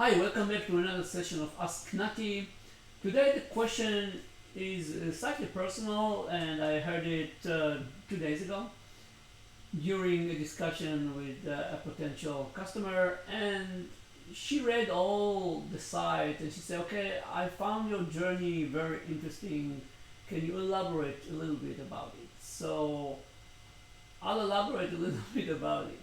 Hi, welcome back to another session of AskNatty. Today the question is slightly personal, and I heard it 2 days ago during a discussion with a potential customer, and she read all the site and she said, "Okay, I found your journey very interesting. Can you elaborate a little bit about it?" So I'll elaborate a little bit about it.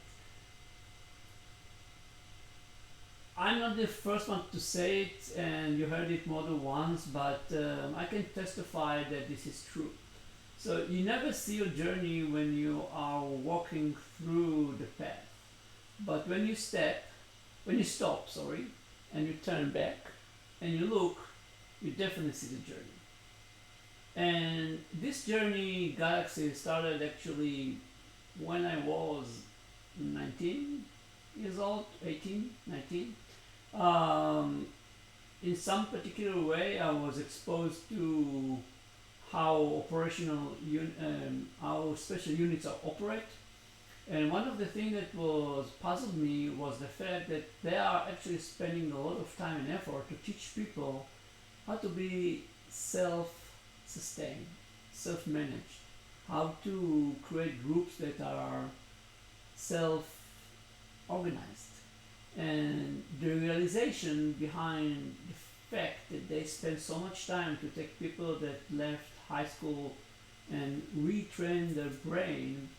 I'm not the first one to say it, and you heard it more than once, but I can testify that this is true. So you never see your journey when you are walking through the path, but when you stop, sorry, and you turn back and you look, you definitely see the journey. And this journey, Galaxy, started actually when I was 19 years old, 18, 19. Um, in some particular way, I was exposed to how special units are operate. And one of the things that was puzzled me was the fact that they are actually spending a lot of time and effort to teach people how to be self-sustained, self-managed, how to create groups that are self-organized. And the realization behind the fact that they spend so much time to take people that left high school and retrain their brain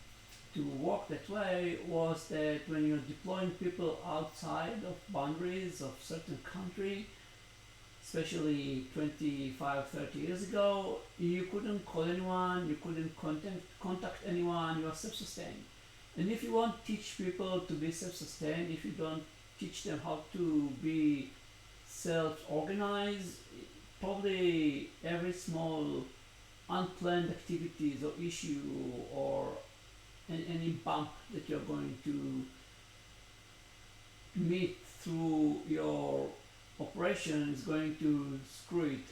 to walk that way was that when you're deploying people outside of boundaries of certain country, especially 25, 30 years ago, you couldn't call anyone, you couldn't contact anyone, you are self-sustained. And if you want to teach people to be self-sustained, if you don't teach them how to be self-organized, probably every small unplanned activities or issue or any bump that you're going to meet through your operation is going to screw it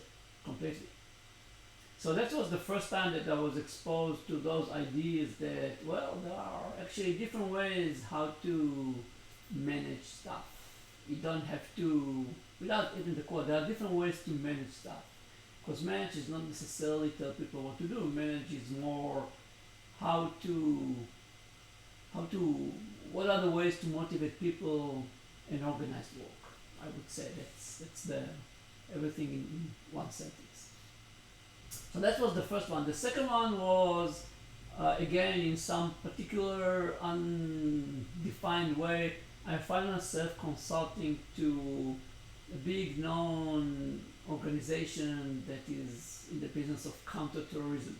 completely. So that was the first time that I was exposed to those ideas that, well, there are actually different ways how to manage stuff. You don't have to, without even the quote, there are different ways to manage stuff. Because manage is not necessarily tell people what to do. Manage is more how to, what are the ways to motivate people and organize work. I would say that's the everything in one sentence. So that was the first one. The second one was again in some particular undefined way. I find myself consulting to a big known organization that is in the business of counterterrorism.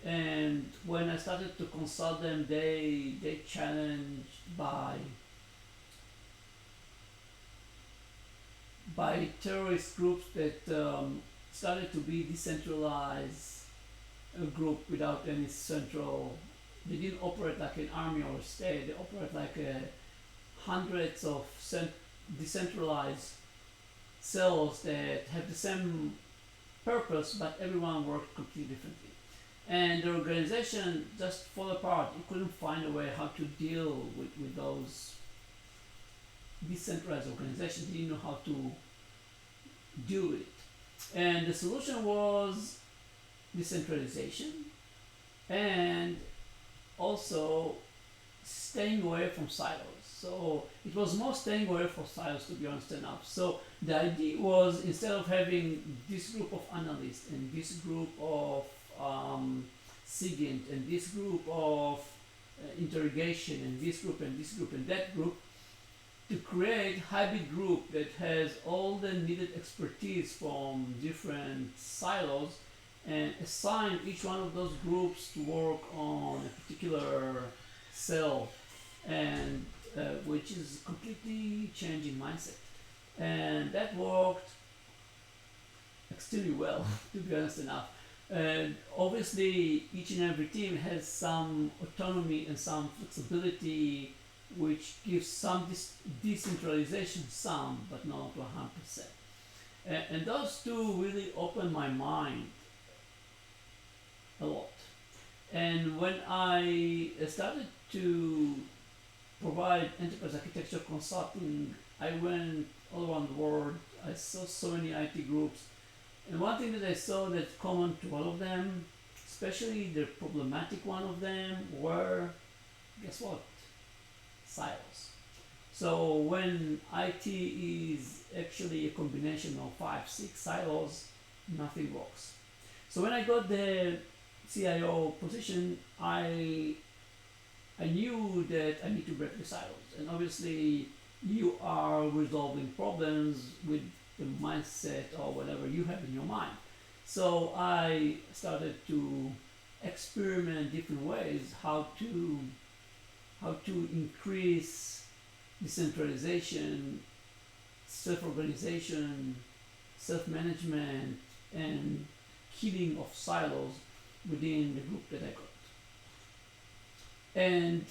And when I started to consult them, they challenged by terrorist groups that started to be decentralized a group without any central. They didn't operate like an army or a state. They operate like hundreds of decentralized cells that have the same purpose, but everyone worked completely differently. And the organization just fell apart. It couldn't find a way how to deal with those decentralized organizations. They didn't know how to deal with it. And the solution was decentralization and also staying away from silos. So it was more staying away from silos, to be honest enough. So the idea was, instead of having this group of analysts and this group of SIGINT and this group of interrogation and this group and this group and that group, to create hybrid group that has all the needed expertise from different silos and assign each one of those groups to work on a particular cell, and which is completely changing mindset. And that worked extremely well, to be honest enough. And obviously, each and every team has some autonomy and some flexibility, which gives some decentralization, some, but not 100%. And those two really opened my mind a lot. And when I started to provide enterprise architecture consulting, I went all around the world. I saw so many IT groups, and one thing that I saw that's common to all of them, especially the problematic one of them, were, guess what? Silos. So when IT is actually a combination of 5, 6 silos, nothing works. So when I got the CIO position, I knew that I need to break the silos, and obviously you are resolving problems with the mindset or whatever you have in your mind. So I started to experiment different ways how to increase decentralization, self-organization, self-management, and killing of silos within the group that I got. And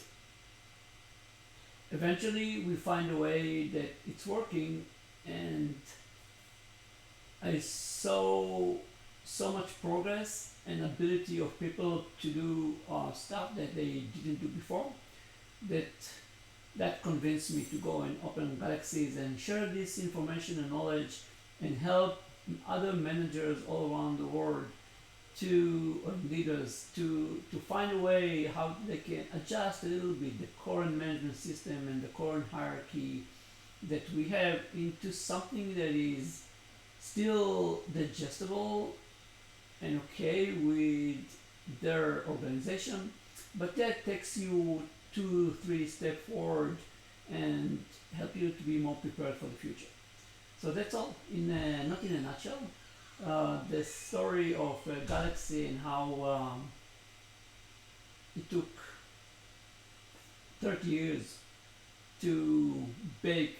eventually we find a way that it's working, and I saw so much progress and ability of people to do stuff that they didn't do before, that convinced me to go and open Galaxies and share this information and knowledge and help other managers all around the world or leaders to find a way how they can adjust a little bit the current management system and the current hierarchy that we have into something that is still digestible and okay with their organization, but that takes you 2, 3 steps forward and help you to be more prepared for the future. So that's all, not in a nutshell. The story of Galaxy and how it took 30 years to bake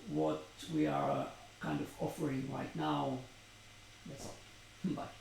what we are kind of offering right now. That's all. Bye.